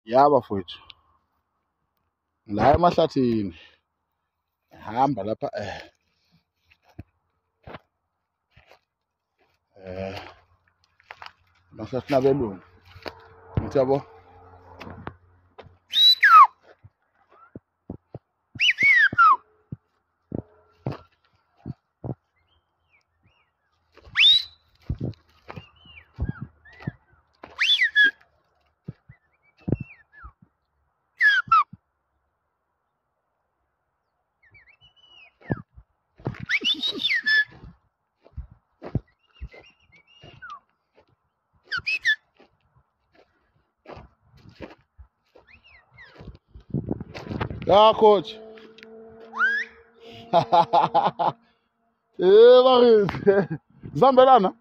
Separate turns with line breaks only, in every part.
Ya bafowethu. La emahlathini. Hamba lapha emahlathini abelungu. Ngithi yabo. Ja, coach. Maris. Zambelana.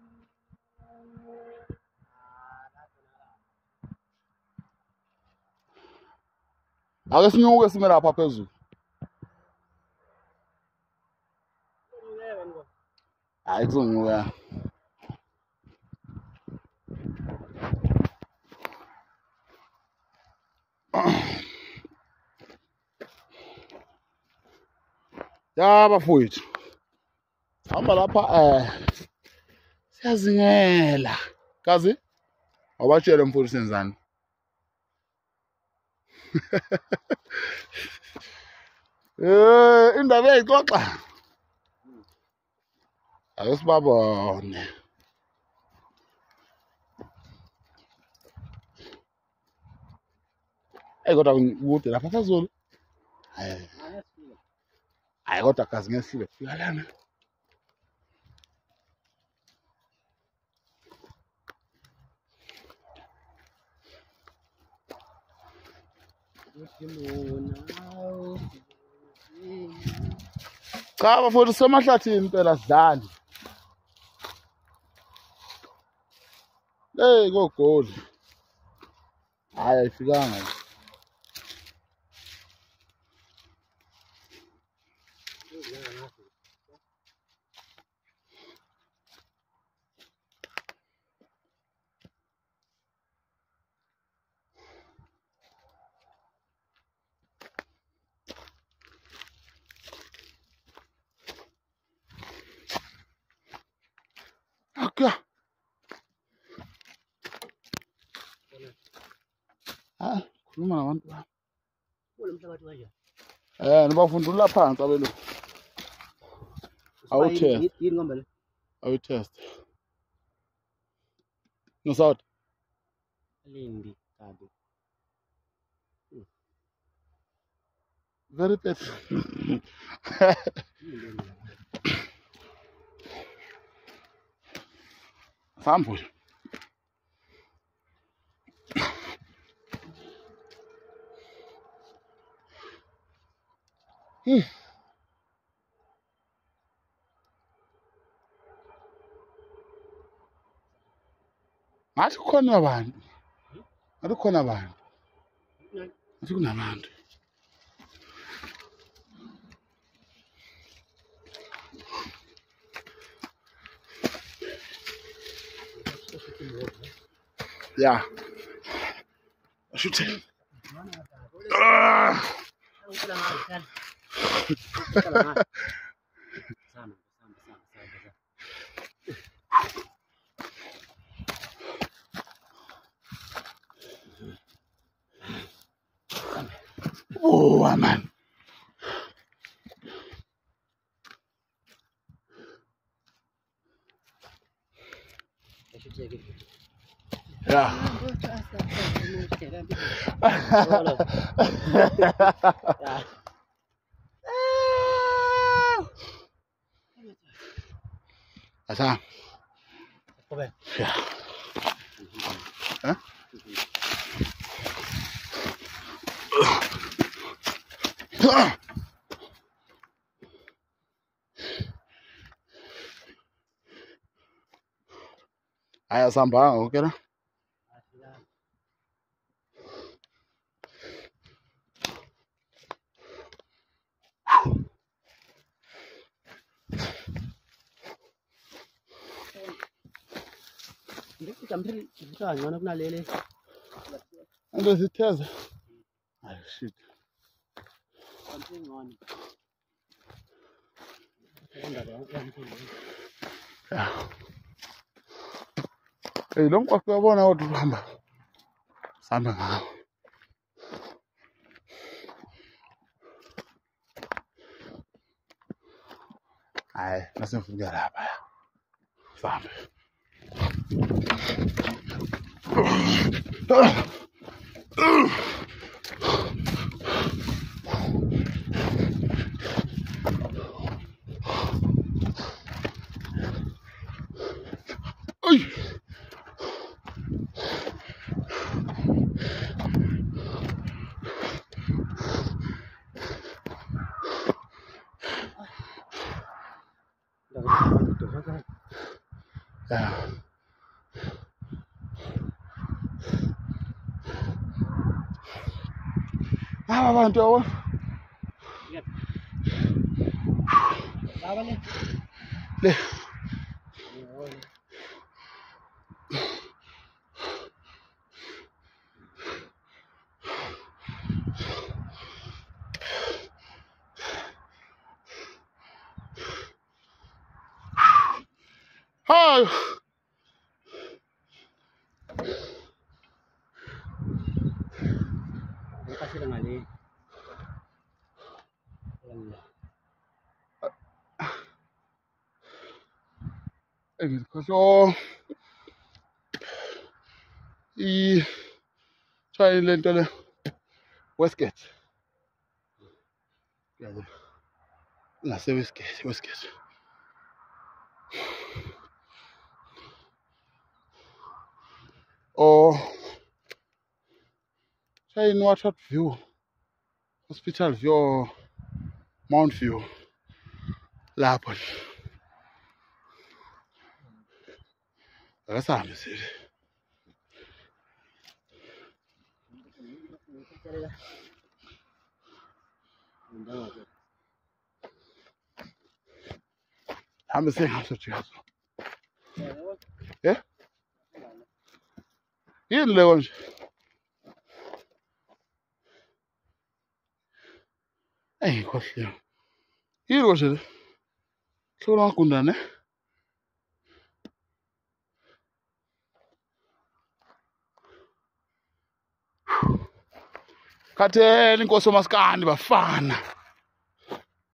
Ake sinyuke sime lapha phezulu. Hayi kuzonyuka. Ya bafowethu. Hamba lapha siyazingela. Kazi? Awubatshele mfowethu senzani? Indaba eyixoxa. Ake sibabone. Kodwa kude lapha phezulu. Hayi kodwa kazi ngesifike kufika lana. Cha bafowethu semahlathini impela sidlali. Go goal. Hayi ayifikanga. Okay. Khuluma nabantu bami. Nibafundula phansi abelo. Awutest. No south.
Limbi kabi.
Very bad. Sample. Ngathi kukhona abantu. Ngathi kukhona abantu. Ngathi kunabantu. Yeah. I should tell. Oh, man.
I should take it.
Yeah. Asa. Yeah. Huh? Aya samba, okay na? And as it has, oh shit.
Something on.
Yeah. Hey, don't walk over now to Ramba. Something now. Aye, nothing to get up. Something. Yeah. Ah, abantu awo. Le. Hi.
Kasi lang ali.
So, try lento le Westgate. La se Westgate. Or try in Watford View, Hospital View, or Mount View. Lapon. That's how I'm saying. I'm saying I'm such a yeah? You didn't live. Hey, what's here? Here was it. So long, Kundane. Kate, inkosi maskandi bafana.